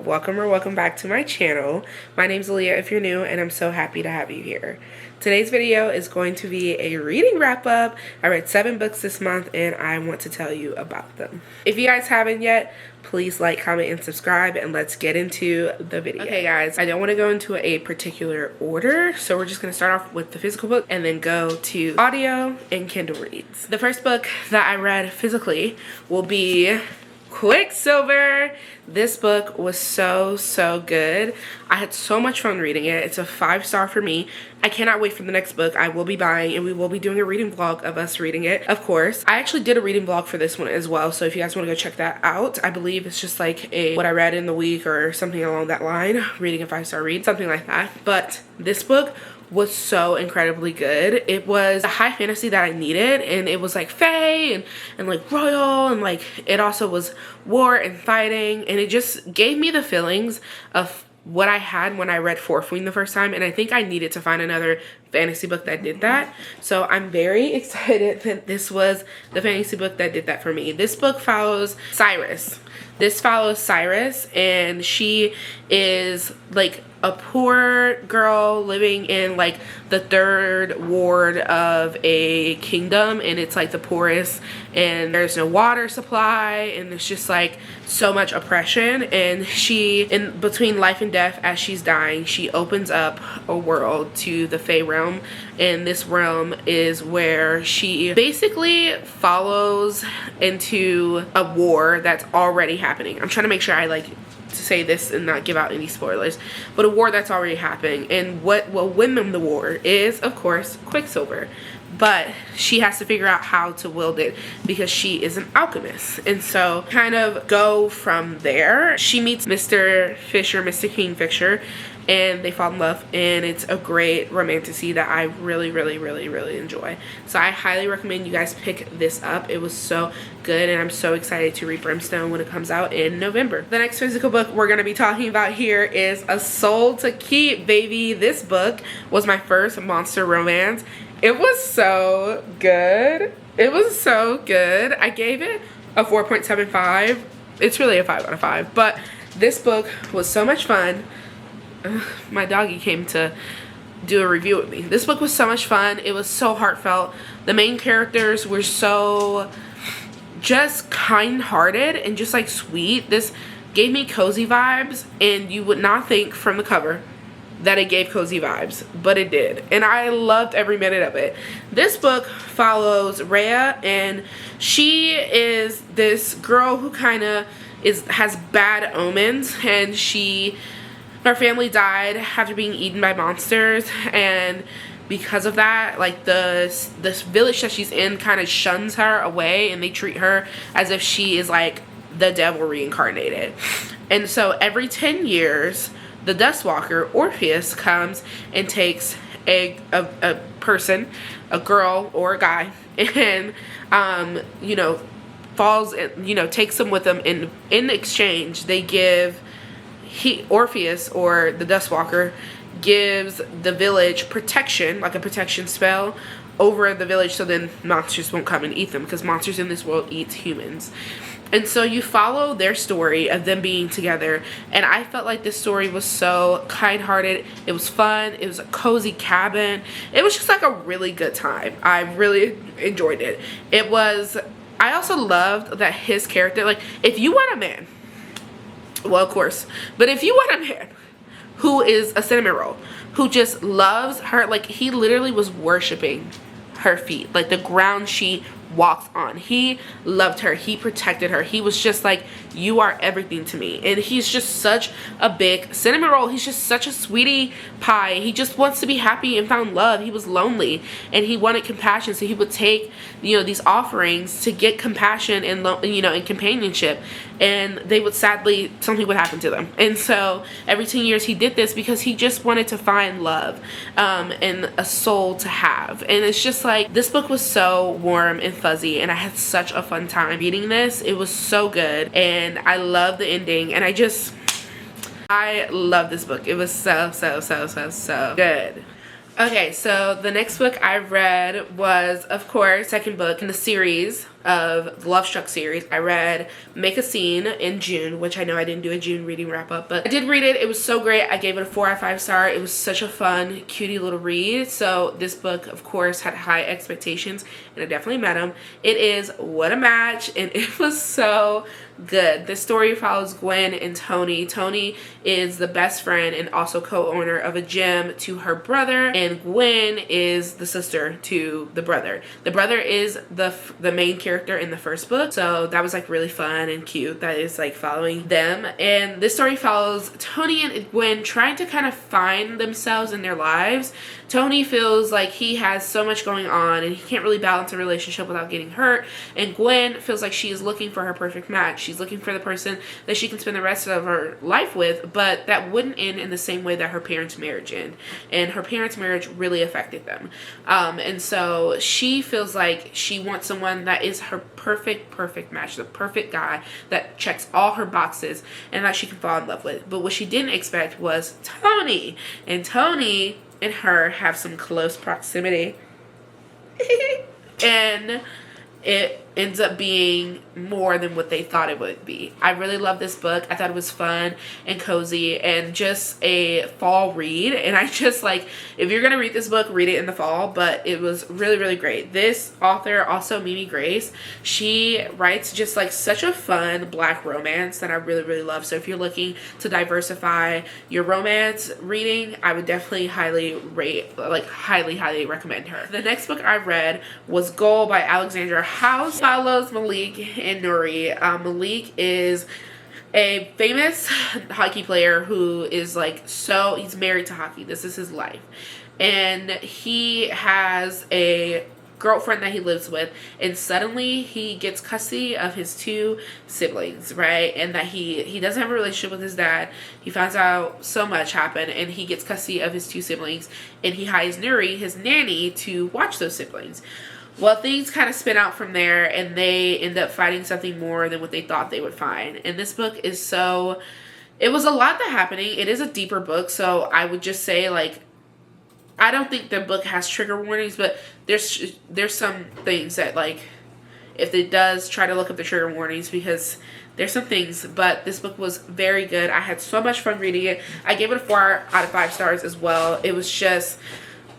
welcome back to my channel. My name's Aaliyah if you're new, and I'm so happy to have you here. Today's video is going to be a reading wrap up. I read 7 books this month and I want to tell you about them. If you guys haven't yet, please like, comment, and subscribe, and let's get into the video. Okay guys, I don't want to go into a particular order, so we're just going to start off with the physical book and then go to audio and Kindle reads. The first book that I read physically will be Quicksilver. This book was so good. I had so much fun reading it. It's a 5-star for me. I cannot wait for the next book I will be buying, and we will be doing a reading vlog of us reading it, of course. I actually did a reading vlog for this one as well, so if you guys want to go check that out, I believe it's just like a what I read in the week or something along that line, reading a 5-star read, something like that. But this book was so incredibly good. It was a high fantasy that I needed, and it was like fae and like royal, and like it also was war and fighting, and it just gave me the feelings of what I had when I read Fourthwing the first time, and I think I needed to find another fantasy book that did that. So I'm very excited that this was the fantasy book that did that for me. This book follows Cyrus. This follows Cyrus, and she is like a poor girl living in like the 3rd ward of a kingdom, and it's like the poorest, and there's no water supply, and there's just like so much oppression. And she, in between life and death, as she's dying, she opens up a world to the Fae realm, and this realm is where she basically follows into a war that's already happening. I'm trying to make sure I like to say this and not give out any spoilers, but a war that's already happening, and what will win them the war is, of course, Quicksilver. But she has to figure out how to wield it because she is an alchemist. And so kind of go from there. She meets Mr. Fisher, Mr. Kingfisher, and they fall in love, and it's a great romantasy that I really enjoy. So I highly recommend you guys pick this up. It was so good, and I'm so excited to read Brimstone when it comes out in November. The next physical book we're going to be talking about here is A Soul to Keep, baby. This book was my first monster romance. It was so good. It was so good. I gave it a 4.75. It's really a 5 out of 5, but this book was so much fun. My doggy came to do a review with me. This book was so much fun. It was so heartfelt. The main characters were so just kind-hearted and just like sweet. This gave me cozy vibes, and you would not think from the cover that it gave cozy vibes, but it did, and I loved every minute of it. This book follows Rhea, and she is this girl who kind of has bad omens, and her family died after being eaten by monsters, and because of that, like this village that she's in kind of shuns her away, and they treat her as if she is like the devil reincarnated. And so every 10 years the Dustwalker Orpheus comes and takes a person, a girl or a guy, and you know, takes them with them. In exchange, they give Orpheus, or the Dustwalker, gives the village protection, like a protection spell over the village, so then monsters won't come and eat them, because monsters in this world eat humans. And so you follow their story of them being together, and I felt like this story was so kind-hearted. It was fun. It was a cozy cabin. It was just like a really good time. I really enjoyed it. I also loved that his character, like, if you want a man, well, of course, but if you want a man who is a cinnamon roll, who just loves her, like, he literally was worshiping her feet, like the ground she walks on. He loved her. He protected her. He was just like, you are everything to me. And he's just such a big cinnamon roll. He's just such a sweetie pie. He just wants to be happy and found love. He was lonely and he wanted compassion, so he would take, you know, these offerings to get compassion and, you know, and companionship, and they would, sadly, something would happen to them. And so every 10 years he did this because he just wanted to find love and a soul to have. And it's just like, this book was so warm and fuzzy, and I had such a fun time reading this. It was so good, and I love the ending, and I love this book. It was so good. Okay, so the next book I read was, of course, second book in the series, of the Love Struck series. I read Make a Scene in June, which I know I didn't do a June reading wrap up, but I did read it. It was so great. I gave it a 4 out of 5 star. It was such a fun, cutie little read. So this book, of course, had high expectations, and I definitely met them. It is What a Match, and it was so good. The story follows Gwen and Tony. Tony is the best friend and also co-owner of a gym to her brother, and Gwen is the sister to the brother. The brother is the main character in the first book, so that was like really fun and cute. That is like following them, and this story follows Tony and Gwen trying to kind of find themselves in their lives. Tony feels like he has so much going on and he can't really balance a relationship without getting hurt, and Gwen feels like she is looking for her perfect match. She's looking for the person that she can spend the rest of her life with, but that wouldn't end in the same way that her parents' marriage ended, and her parents' marriage really affected them. And so she feels like she wants someone that is her perfect match, the perfect guy that checks all her boxes and that she can fall in love with. But what she didn't expect was Tony, and Tony and her have some close proximity. And it ends up being more than what they thought it would be. I really love this book. I thought it was fun and cozy and just a fall read. And I just like, if you're going to read this book, read it in the fall. But it was really, really great. This author, also Mimi Grace, she writes just like such a fun Black romance that I really, really love. So if you're looking to diversify your romance reading, I would definitely highly recommend her. The next book I read was Goal by Alexandra House. Follows Malik and Nuri. Malik is a famous hockey player who is like, so he's married to hockey. This is his life. And he has a girlfriend that he lives with, and suddenly he gets custody of his 2 siblings, right? And that he doesn't have a relationship with his dad. He finds out so much happened, and he gets custody of his 2 siblings, and he hires Nuri, his nanny, to watch those siblings. Well, things kind of spin out from there, and they end up fighting something more than what they thought they would find. And this book is so, it was a lot that happening. It is a deeper book, so I would just say, like, I don't think the book has trigger warnings, but there's some things that, like, if it does, try to look up the trigger warnings, because there's some things. But this book was very good. I had so much fun reading it. I gave it a 4 out of 5 stars as well. It was just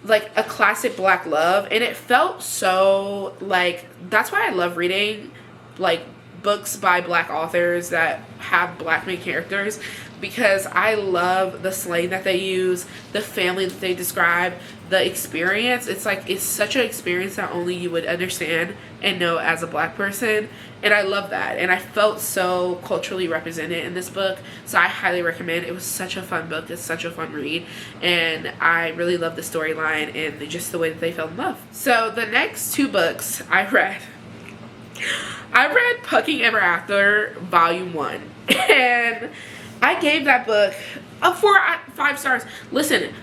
like a classic Black love, and it felt so like, that's why I love reading like books by Black authors that have Black main characters, because I love the slang that they use, the family that they describe, the experience. It's like, it's such an experience that only you would understand and know as a Black person, and I love that. And I felt so culturally represented in this book, so I highly recommend. It was such a fun book. It's such a fun read, and I really love the storyline and just the way that they fell in love. So the next 2 books I read Pucking Ever After Volume 1, and I gave that book a 4 out of 5 stars. Listen,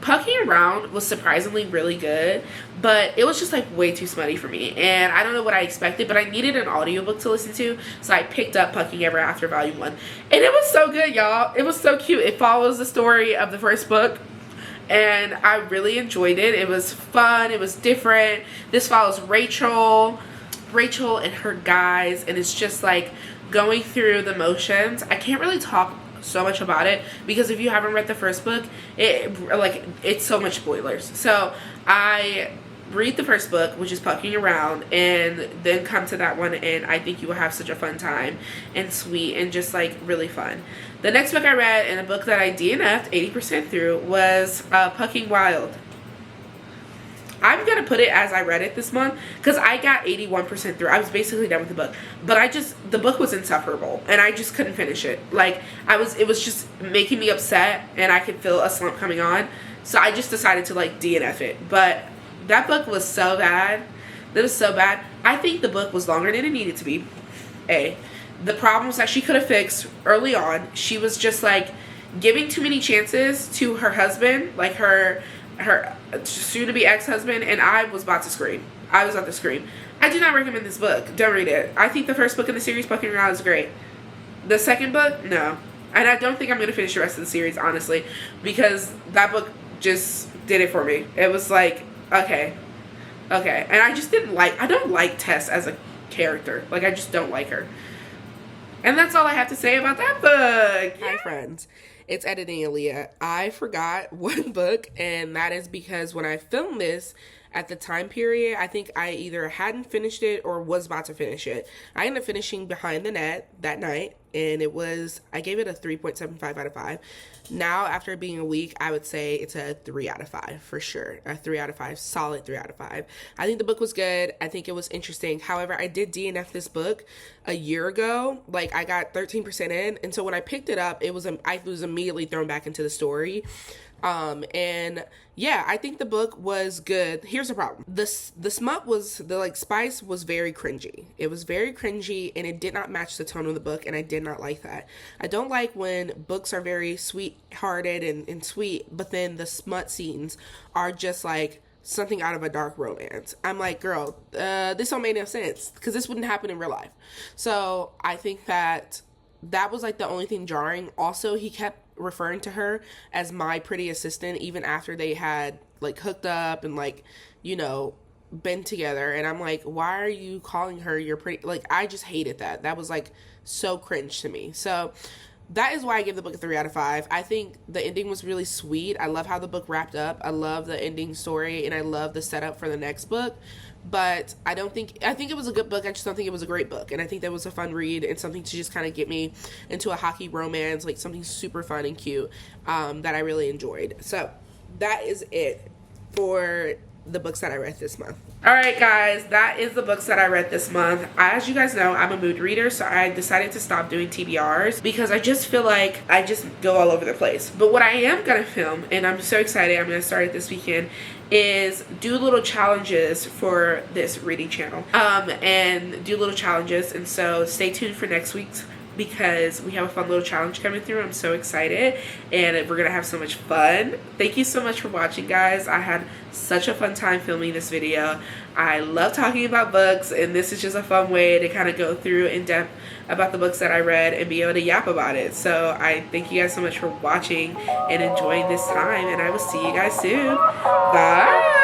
Pucking Around was surprisingly really good, but it was just like way too smutty for me, and I don't know what I expected, but I needed an audiobook to listen to, so I picked up Pucking Ever After Volume 1, and it was so good, y'all. It was so cute. It follows the story of the first book, and I really enjoyed it. It was fun. It was different. This follows Rachel and her guys, and it's just like going through the motions. I can't really talk so much about it because if you haven't read the first book, it's so much spoilers. So I read the first book, which is Pucking Around, and then come to that one, and I think you will have such a fun time, and sweet, and just like really fun. The next book I read, and a book that I DNF'd 80% through, was Pucking Wild. I'm going to put it as I read it this month, because I got 81% through. I was basically done with the book. But the book was insufferable, and I just couldn't finish it. Like, it was just making me upset, and I could feel a slump coming on. So I just decided to, like, DNF it. But that book was so bad. It was so bad. I think the book was longer than it needed to be. The problems that she could have fixed early on, she was just, like, giving too many chances to her husband, like her soon-to-be ex-husband, and I was about to scream. I do not recommend this book. Don't read it. I think the first book in the series, Pucking Around, is great. The second book, no. And I don't think I'm going to finish the rest of the series, honestly, because that book just did it for me. It was like, okay, Okay, and I just didn't like, I don't like Tess as a character. Like, I just don't like her. And that's all I have to say about that book. Hi, friends. It's Editing Aaliyah. I forgot one book, and that is because when I filmed this at the time period, I think I either hadn't finished it or was about to finish it. I ended up finishing Behind the Net that night, and I gave it a 3.75 out of 5. Now, after it being a week, I would say it's a 3 out of 5 for sure. A 3 out of 5, solid 3 out of 5. I think the book was good. I think it was interesting. However, I did DNF this book a year ago. Like, I got 13% in, and so when I picked it up, I was immediately thrown back into the story. And yeah, I think the book was good. Here's the problem. The smut was, spice was very cringy. It was very cringy, and it did not match the tone of the book, and I did not like that. I don't like when books are very sweet-hearted and sweet, but then the smut scenes are just like something out of a dark romance. I'm like, girl, this don't make no sense, because this wouldn't happen in real life. So I think that was like the only thing jarring. Also, he kept referring to her as my pretty assistant even after they had like hooked up and like, you know, been together, and I'm like, why are you calling her your pretty, like, I just hated that. That was like so cringe to me. So that is why I give the book a 3 out of 5. I think the ending was really sweet. I love how the book wrapped up. I love the ending story, and I love the setup for the next book. But I think it was a good book. I just don't think it was a great book. And I think that was a fun read and something to just kind of get me into a hockey romance, like something super fun and cute that I really enjoyed. So that is it for the books that I read this month. Alright guys, that is the books that I read this month. As you guys know, I'm a mood reader, so I decided to stop doing TBRs because I just feel like I just go all over the place. But what I am going to film, and I'm so excited, I'm going to start it this weekend, is do little challenges for this reading channel. And do little challenges, and so stay tuned for next week's, because we have a fun little challenge coming through. I'm so excited, and we're gonna have so much fun. Thank you so much for watching, guys. I had such a fun time filming this video. I love talking about books, and this is just a fun way to kind of go through in depth about the books that I read and be able to yap about it. So I thank you guys so much for watching and enjoying this time, and I will see you guys soon. Bye.